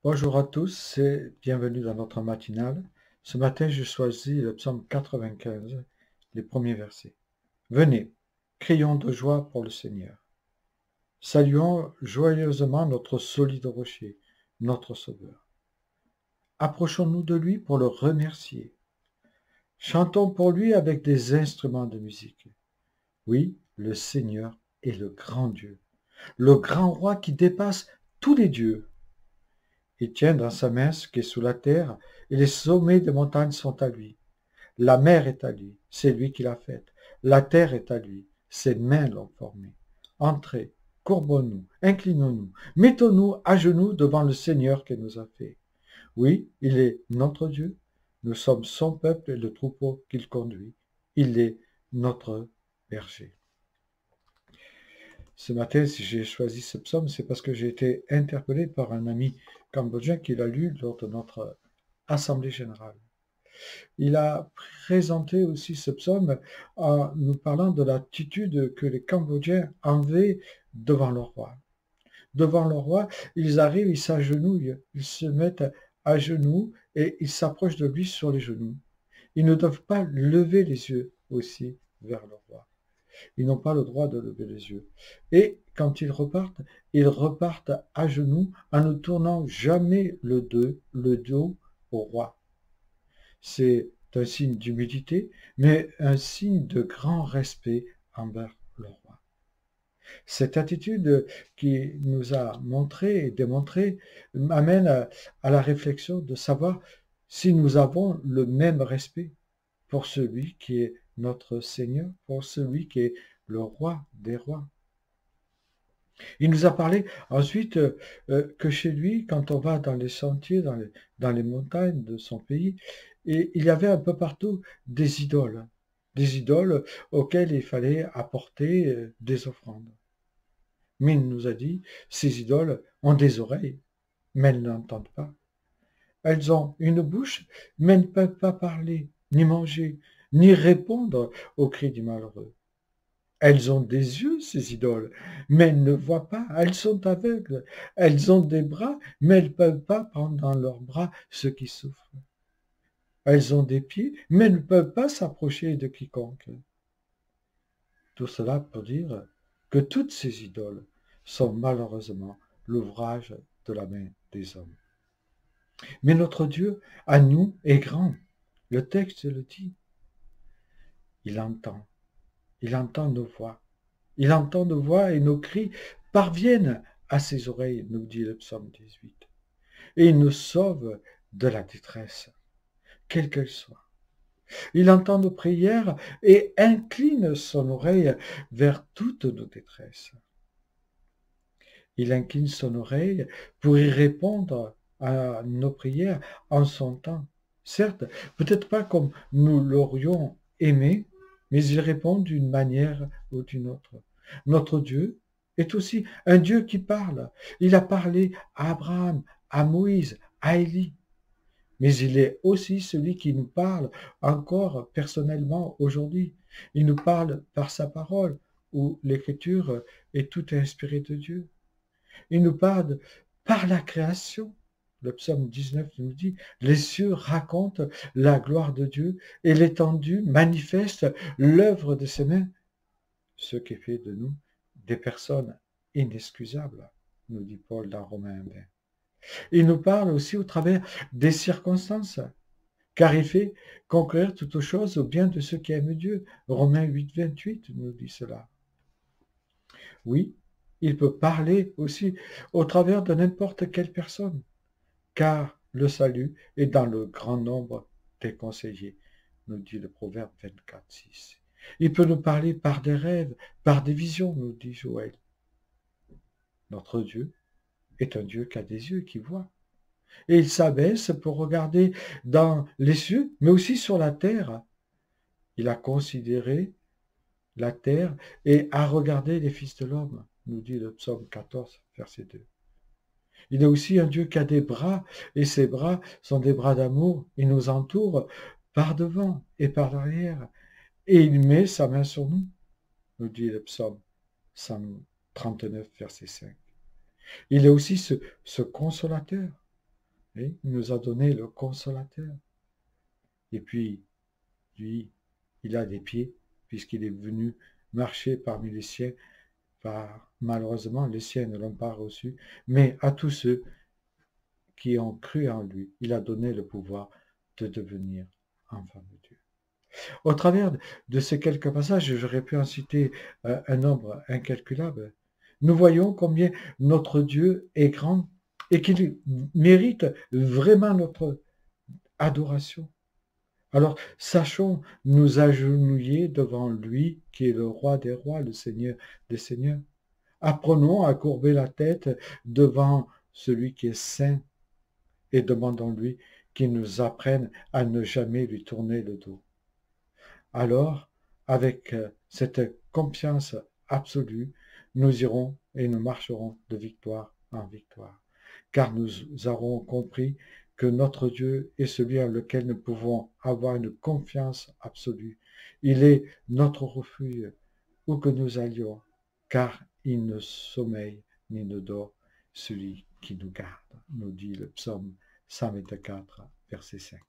Bonjour à tous et bienvenue dans notre matinale. Ce matin, j'ai choisi le psaume 95, les premiers versets. Venez, crions de joie pour le Seigneur. Saluons joyeusement notre solide rocher, notre Sauveur. Approchons-nous de lui pour le remercier. Chantons pour lui avec des instruments de musique. Oui, le Seigneur est le grand Dieu, le grand roi qui dépasse tous les dieux. Il tient dans sa main ce qui est sous la terre, et les sommets des montagnes sont à lui. La mer est à lui, c'est lui qui l'a faite. La terre est à lui, ses mains l'ont formée. Entrez, courbons-nous, inclinons-nous, mettons-nous à genoux devant le Seigneur qui nous a fait. Oui, il est notre Dieu, nous sommes son peuple et le troupeau qu'il conduit. Il est notre berger. Ce matin, si j'ai choisi ce psaume, c'est parce que j'ai été interpellé par un ami cambodgien qui l'a lu lors de notre assemblée générale. Il a présenté aussi ce psaume en nous parlant de l'attitude que les Cambodgiens avaient devant le roi. Devant le roi, ils arrivent, ils s'agenouillent, ils se mettent à genoux et ils s'approchent de lui sur les genoux. Ils ne doivent pas lever les yeux aussi vers le roi. Ils n'ont pas le droit de lever les yeux. Et quand ils repartent à genoux en ne tournant jamais le dos au roi. C'est un signe d'humilité, mais un signe de grand respect envers le roi. Cette attitude qui nous a montré et démontré m'amène à la réflexion de savoir si nous avons le même respect pour celui qui est notre Seigneur, pour celui qui est le roi des rois. Il nous a parlé ensuite que chez lui, quand on va dans les sentiers, dans les montagnes de son pays, et il y avait un peu partout des idoles auxquelles il fallait apporter des offrandes. Mais il nous a dit, ces idoles ont des oreilles, mais elles n'entendent pas. Elles ont une bouche, mais elles ne peuvent pas parler, ni manger, ni répondre aux cris du malheureux. Elles ont des yeux, ces idoles, mais elles ne voient pas, elles sont aveugles. Elles ont des bras, mais elles ne peuvent pas prendre dans leurs bras ceux qui souffrent. Elles ont des pieds, mais elles ne peuvent pas s'approcher de quiconque. Tout cela pour dire que toutes ces idoles sont malheureusement l'ouvrage de la main des hommes. Mais notre Dieu, à nous, est grand. Le texte le dit. Il entend. Il entend nos voix. Il entend nos voix et nos cris parviennent à ses oreilles, nous dit le psaume 18. Et il nous sauve de la détresse, quelle qu'elle soit. Il entend nos prières et incline son oreille vers toutes nos détresses. Il incline son oreille pour y répondre à nos prières en son temps. Certes, peut-être pas comme nous l'aurions aimé, mais il répond d'une manière ou d'une autre. Notre Dieu est aussi un Dieu qui parle. Il a parlé à Abraham, à Moïse, à Élie. Mais il est aussi celui qui nous parle encore personnellement aujourd'hui. Il nous parle par sa parole, où l'écriture est toute inspirée de Dieu. Il nous parle par la création. Le psaume 19 nous dit, les cieux racontent la gloire de Dieu et l'étendue manifeste l'œuvre de ses mains, ce qui fait de nous des personnes inexcusables, nous dit Paul dans Romains 20. Il nous parle aussi au travers des circonstances, car il fait concourir toutes choses au bien de ceux qui aiment Dieu. Romains 8, 28 nous dit cela. Oui, il peut parler aussi au travers de n'importe quelle personne, car le salut est dans le grand nombre des conseillers, nous dit le Proverbe 24, 6. Il peut nous parler par des rêves, par des visions, nous dit Joël. Notre Dieu est un Dieu qui a des yeux, qui voit. Et il s'abaisse pour regarder dans les cieux, mais aussi sur la terre. Il a considéré la terre et a regardé les fils de l'homme, nous dit le psaume 14, verset 2. Il est aussi un Dieu qui a des bras, et ces bras sont des bras d'amour. Il nous entoure par devant et par derrière, et il met sa main sur nous, nous dit le psaume 139, verset 5. Il est aussi ce consolateur. Et il nous a donné le consolateur. Et puis, lui, il a des pieds, puisqu'il est venu marcher parmi les siens. Malheureusement, les siens ne l'ont pas reçu, mais à tous ceux qui ont cru en lui, il a donné le pouvoir de devenir enfants de Dieu. Au travers de ces quelques passages, j'aurais pu en citer un nombre incalculable. Nous voyons combien notre Dieu est grand et qu'il mérite vraiment notre adoration. Alors, sachons nous agenouiller devant lui, qui est le roi des rois, le Seigneur des seigneurs. Apprenons à courber la tête devant celui qui est saint et demandons-lui qu'il nous apprenne à ne jamais lui tourner le dos. Alors, avec cette confiance absolue, nous irons et nous marcherons de victoire en victoire, car nous aurons compris que notre Dieu est celui en lequel nous pouvons avoir une confiance absolue. Il est notre refuge où que nous allions, car il ne sommeille ni ne dort celui qui nous garde, nous dit le psaume 124, verset 5.